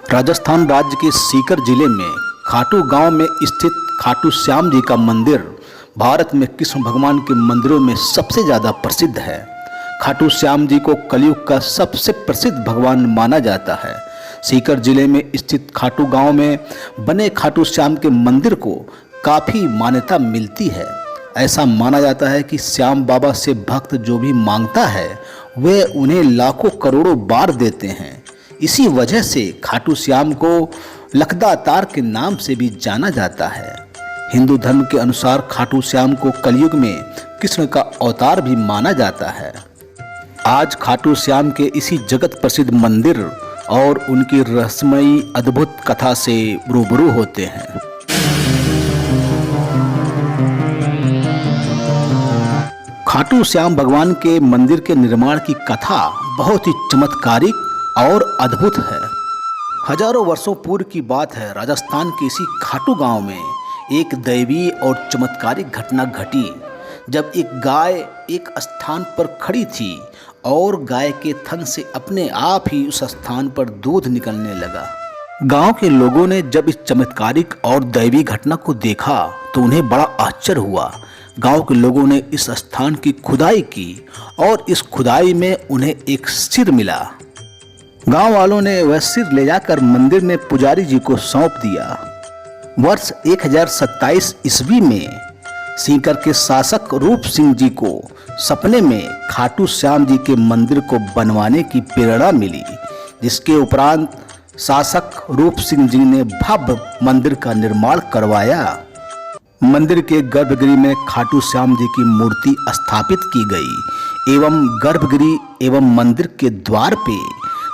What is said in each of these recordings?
राजस्थान राज्य के सीकर जिले में खाटू गांव में स्थित खाटू श्याम जी का मंदिर भारत में कृष्ण भगवान के मंदिरों में सबसे ज़्यादा प्रसिद्ध है। खाटू श्याम जी को कलयुग का सबसे प्रसिद्ध भगवान माना जाता है। सीकर जिले में स्थित खाटू गांव में बने खाटू श्याम के मंदिर को काफ़ी मान्यता मिलती है। ऐसा माना जाता है कि श्याम बाबा से भक्त जो भी मांगता है वे उन्हें लाखों करोड़ों बार देते हैं। इसी वजह से खाटू श्याम को लखदातार के नाम से भी जाना जाता है। हिंदू धर्म के अनुसार खाटू श्याम को कलयुग में कृष्ण का अवतार भी माना जाता है। आज खाटू श्याम के इसी जगत प्रसिद्ध मंदिर और उनकी रहस्यमयी अद्भुत कथा से रूबरू होते हैं। खाटू श्याम भगवान के मंदिर के निर्माण की कथा बहुत ही चमत्कारिक और अद्भुत है। हजारों वर्षों पूर्व की बात है। राजस्थान के इसी खाटू गांव में एक दैवीय और चमत्कारिक घटना घटी, जब एक गाय एक स्थान पर खड़ी थी और गाय के थन से अपने आप ही उस स्थान पर दूध निकलने लगा। गांव के लोगों ने जब इस चमत्कारिक और दैवी घटना को देखा तो उन्हें बड़ा आश्चर्य हुआ। गांव के लोगों ने इस स्थान की खुदाई की और इस खुदाई में उन्हें एक सिर मिला। गांव वालों ने वह सिर ले जाकर मंदिर में पुजारी जी को सौंप दिया। वर्ष 1027 ईस्वी में सीकर के शासक रूप सिंह जी को सपने में खाटू श्याम जी के मंदिर को बनवाने की प्रेरणा मिली, जिसके उपरांत शासक रूप सिंह जी ने भव्य मंदिर का निर्माण करवाया। मंदिर के गर्भगृह में खाटू श्याम जी की मूर्ति स्थापित की गई एवं गर्भगृह एवं मंदिर के द्वार पे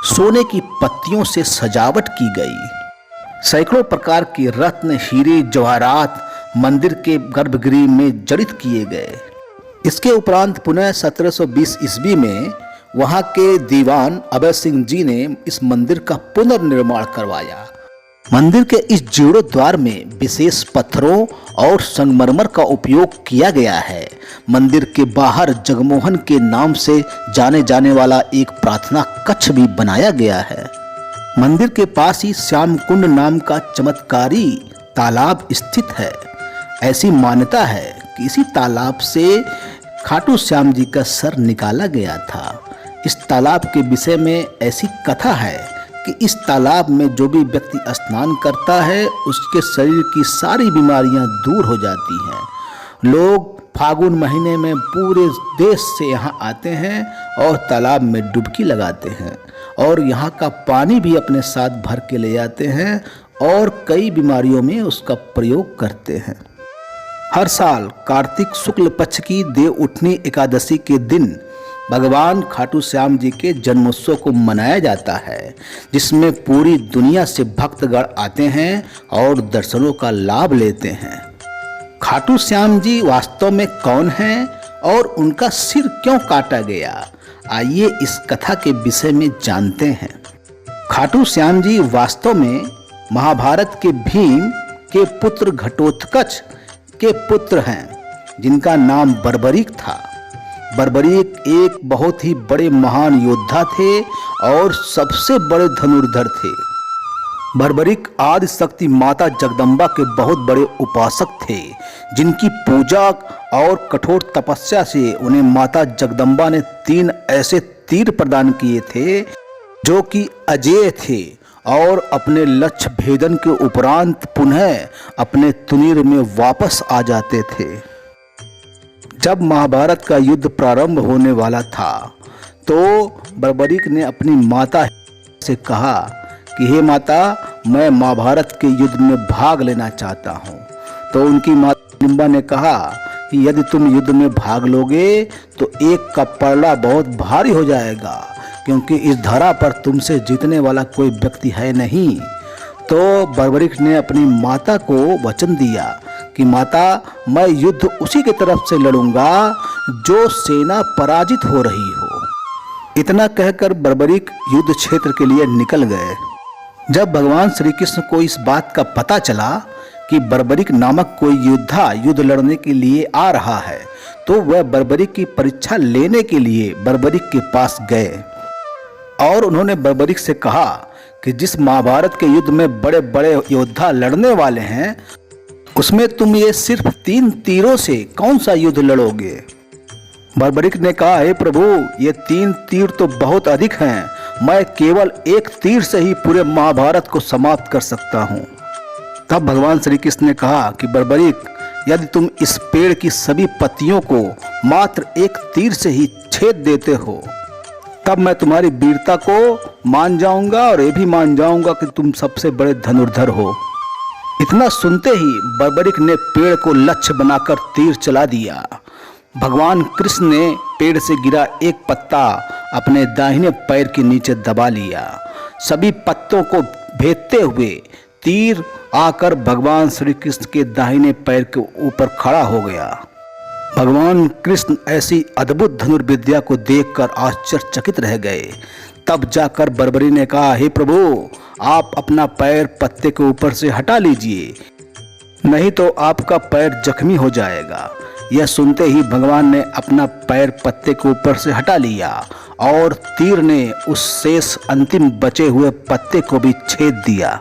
सोने की पत्तियों से सजावट की गई। सैकड़ों प्रकार के रत्न, हीरे, जवाहरात मंदिर के गर्भगृह में जड़ित किए गए। इसके उपरांत पुनः 1720 ईस्वी में वहां के दीवान अभय सिंह जी ने इस मंदिर का पुनर्निर्माण करवाया। मंदिर के इस जीर्णोद्वार में विशेष पत्थरों और संगमरमर का उपयोग किया गया है। मंदिर के बाहर जगमोहन के नाम से जाने जाने वाला एक प्रार्थना कक्ष भी बनाया गया है। मंदिर के पास ही श्याम कुंड नाम का चमत्कारी तालाब स्थित है। ऐसी मान्यता है कि इसी तालाब से खाटू श्याम जी का सर निकाला गया था। इस तालाब के विषय में ऐसी कथा है कि इस तालाब में जो भी व्यक्ति स्नान करता है उसके शरीर की सारी बीमारियां दूर हो जाती हैं। लोग फागुन महीने में पूरे देश से यहाँ आते हैं और तालाब में डुबकी लगाते हैं और यहाँ का पानी भी अपने साथ भर के ले जाते हैं और कई बीमारियों में उसका प्रयोग करते हैं। हर साल कार्तिक शुक्ल पक्ष की देव उठनी एकादशी के दिन भगवान खाटू श्याम जी के जन्मोत्सव को मनाया जाता है, जिसमें पूरी दुनिया से भक्तगण आते हैं और दर्शनों का लाभ लेते हैं। खाटू श्याम जी वास्तव में कौन हैं और उनका सिर क्यों काटा गया, आइए इस कथा के विषय में जानते हैं। खाटू श्याम जी वास्तव में महाभारत के भीम के पुत्र घटोत्कच के पुत्र हैं, जिनका नाम बर्बरीक था। बर्बरीक एक बहुत ही बड़े महान योद्धा थे और सबसे बड़े धनुर्धर थे। बर्बरीक आदि शक्ति माता जगदम्बा के बहुत बड़े उपासक थे, जिनकी पूजा और कठोर तपस्या से उन्हें माता जगदम्बा ने 3 ऐसे तीर प्रदान किए थे जो कि अजेय थे और अपने लक्ष्य भेदन के उपरांत पुनः अपने तुनीर में वापस आ जाते थे। जब महाभारत का युद्ध प्रारंभ होने वाला था तो बर्बरीक ने अपनी माता से कहा कि हे माता, मैं महाभारत के युद्ध में भाग लेना चाहता हूँ। तो उनकी माता जगदम्बा ने कहा कि यदि तुम युद्ध में भाग लोगे तो एक का पलड़ा बहुत भारी हो जाएगा, क्योंकि इस धरा पर तुमसे जीतने वाला कोई व्यक्ति है नहीं। तो बर्बरीक ने अपनी माता को वचन दिया कि माता, मैं युद्ध उसी की तरफ से लड़ूंगा जो सेना पराजित हो रही हो। इतना कहकर बर्बरीक युद्ध क्षेत्र के लिए निकल गए। जब भगवान श्री कृष्ण को इस बात का पता चला कि बर्बरीक नामक कोई योद्धा युद्ध लड़ने के लिए आ रहा है, तो वह बर्बरीक की परीक्षा लेने के लिए बर्बरीक के पास गए और उन्होंने बर्बरीक से कहा कि जिस महाभारत के युद्ध में बड़े बड़े योद्धा लड़ने वाले हैं, उसमें तुम ये सिर्फ 3 तीरों से कौन सा युद्ध लड़ोगे? बर्बरिक ने कहा, हे प्रभु, ये 3 तीर तो बहुत अधिक हैं। मैं केवल 1 तीर से ही पूरे महाभारत को समाप्त कर सकता हूँ। तब भगवान श्री कृष्ण ने कहा कि बर्बरिक, यदि तुम इस पेड़ की सभी पत्तियों को मात्र 1 तीर से ही छेद देते हो, तब मैं तुम्हारी वीरता को मान जाऊंगा और ये भी मान जाऊंगा कि तुम सबसे बड़े धनुर्धर हो। इतना सुनते ही बर्बरिक ने पेड़ को लक्ष्य बनाकर तीर चला दिया। भगवान कृष्ण ने पेड़ से गिरा एक पत्ता अपने दाहिने पैर के नीचे दबा लिया। सभी पत्तों को भेदते हुए तीर आकर भगवान श्री कृष्ण के दाहिने पैर के ऊपर खड़ा हो गया। भगवान कृष्ण ऐसी अद्भुत धनुर्विद्या को देखकर आश्चर्यचकित रह गए। तब जाकर बर्बरी ने कहा, हे प्रभु, आप अपना पैर पत्ते के ऊपर से हटा लीजिए, नहीं तो आपका पैर जख्मी हो जाएगा। यह सुनते ही भगवान ने अपना पैर पत्ते के ऊपर से हटा लिया और तीर ने उस शेष अंतिम बचे हुए पत्ते को भी छेद दिया।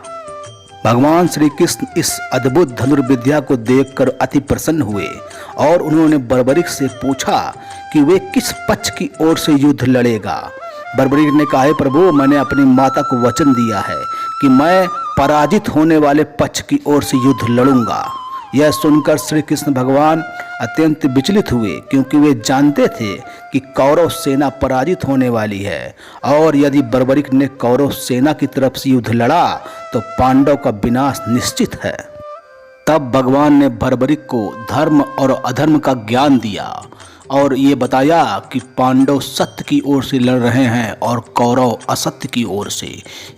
भगवान श्री कृष्ण इस अद्भुत धनुर्विद्या को देखकर अति प्रसन्न हुए और उन्होंने बर्बरिक से पूछा कि वे किस पक्ष की ओर से युद्ध लड़ेगा। बर्बरिक ने कहा, प्रभु, मैंने अपनी माता को वचन दिया है कि मैं पराजित होने वाले पक्ष की ओर से युद्ध लड़ूंगा। यह सुनकर श्री कृष्ण भगवान अत्यंत विचलित हुए, क्योंकि वे जानते थे कि कौरव सेना पराजित होने वाली है और यदि बर्बरिक ने कौरव सेना की तरफ से युद्ध लड़ा तो पांडव का विनाश निश्चित है। तब भगवान ने बर्बरिक को धर्म और अधर्म का ज्ञान दिया और ये बताया कि पांडव सत्य की ओर से लड़ रहे हैं और कौरव असत्य की ओर से।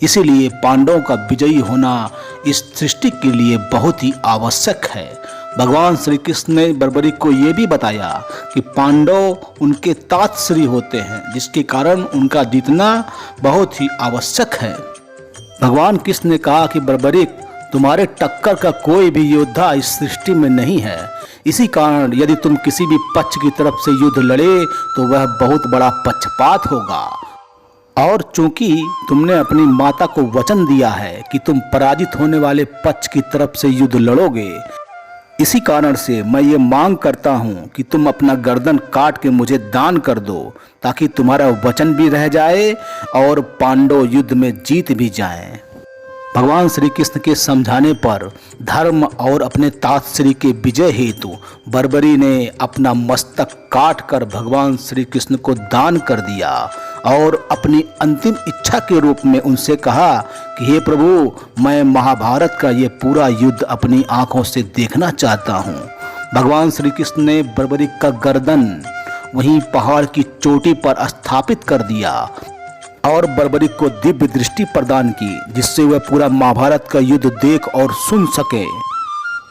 इसीलिए पांडवों का विजयी होना इस सृष्टि के लिए बहुत ही आवश्यक है। भगवान श्री कृष्ण ने बर्बरिक को ये भी बताया कि पांडव उनके तातश्री होते हैं, जिसके कारण उनका जीतना बहुत ही आवश्यक है। भगवान कृष्ण ने कहा कि बर्बरिक, तुम्हारे टक्कर का कोई भी योद्धा इस सृष्टि में नहीं है। इसी कारण यदि तुम किसी भी पक्ष की तरफ से युद्ध लड़े तो वह बहुत बड़ा पक्षपात होगा। और चूंकि तुमने अपनी माता को वचन दिया है कि तुम पराजित होने वाले पक्ष की तरफ से युद्ध लड़ोगे, इसी कारण से मैं ये मांग करता हूँ कि तुम अपना गर्दन काट के मुझे दान कर दो, ताकि तुम्हारा वचन भी रह जाए और पांडव युद्ध में जीत भी जाएं। भगवान श्री कृष्ण के समझाने पर धर्म और अपने तातश्री के विजय हेतु बर्बरी ने अपना मस्तक काट कर भगवान श्री कृष्ण को दान कर दिया और अपनी अंतिम इच्छा के रूप में उनसे कहा कि हे प्रभु, मैं महाभारत का ये पूरा युद्ध अपनी आंखों से देखना चाहता हूँ। भगवान श्री कृष्ण ने बर्बरी का गर्दन वहीं पहाड़ की चोटी पर स्थापित कर दिया और बर्बरिक को दिव्य दृष्टि प्रदान की, जिससे वह पूरा महाभारत का युद्ध देख और सुन सके।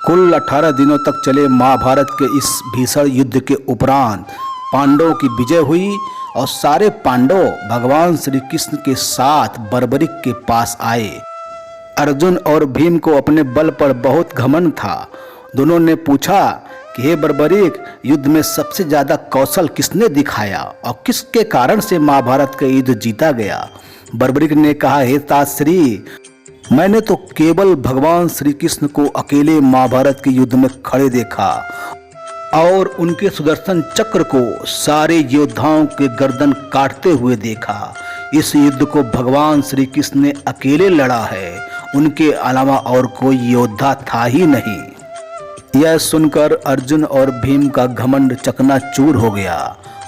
कुल 18 दिनों तक चले महाभारत के इस भीषण युद्ध के उपरांत पांडवों की विजय हुई और सारे पांडव भगवान श्री कृष्ण के साथ बर्बरिक के पास आए। अर्जुन और भीम को अपने बल पर बहुत घमंड था। दोनों ने पूछा कि हे बर्बरिक, युद्ध में सबसे ज्यादा कौशल किसने दिखाया और किसके कारण से महाभारत का युद्ध जीता गया? बर्बरिक ने कहा, हे तातश्री, मैंने तो केवल भगवान श्री कृष्ण को अकेले महाभारत के युद्ध में खड़े देखा और उनके सुदर्शन चक्र को सारे योद्धाओं के गर्दन काटते हुए देखा। इस युद्ध को भगवान श्री कृष्ण ने अकेले लड़ा है, उनके अलावा और कोई योद्धा था ही नहीं। यह सुनकर अर्जुन और भीम का घमंड चकनाचूर हो गया।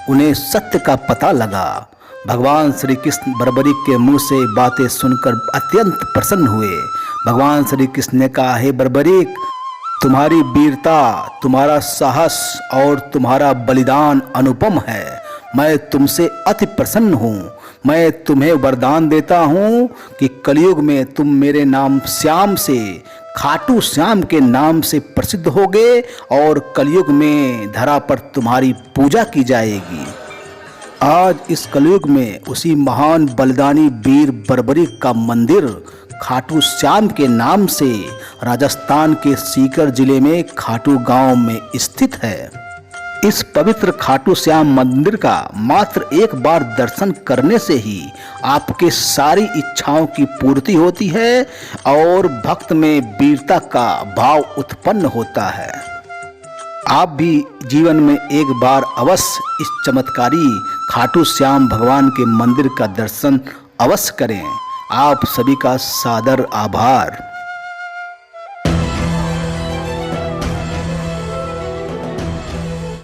उन्हें सत्य का पता लगा। भगवान श्री कृष्ण बर्बरिक के मुंह से बातें सुनकर अत्यंत प्रसन्न हुए। भगवान श्री कृष्ण ने कहा, हे बर्बरिक, तुम्हारी वीरता, तुम्हारा साहस और तुम्हारा बलिदान अनुपम है। मैं तुमसे अति प्रसन्न हूँ। मैं तुम्हें वरदान देता हूँ कि कलयुग में तुम मेरे नाम श्याम से, खाटू श्याम के नाम से प्रसिद्ध होगे और कलयुग में धरा पर तुम्हारी पूजा की जाएगी। आज इस कलयुग में उसी महान बलिदानी वीर बर्बरिक का मंदिर खाटू श्याम के नाम से राजस्थान के सीकर जिले में खाटू गांव में स्थित है। इस पवित्र खाटू श्याम मंदिर का मात्र एक बार दर्शन करने से ही आपके सारी इच्छाओं की पूर्ति होती है और भक्त में वीरता का भाव उत्पन्न होता है। आप भी जीवन में एक बार अवश्य इस चमत्कारी खाटू श्याम भगवान के मंदिर का दर्शन अवश्य करें। आप सभी का सादर आभार।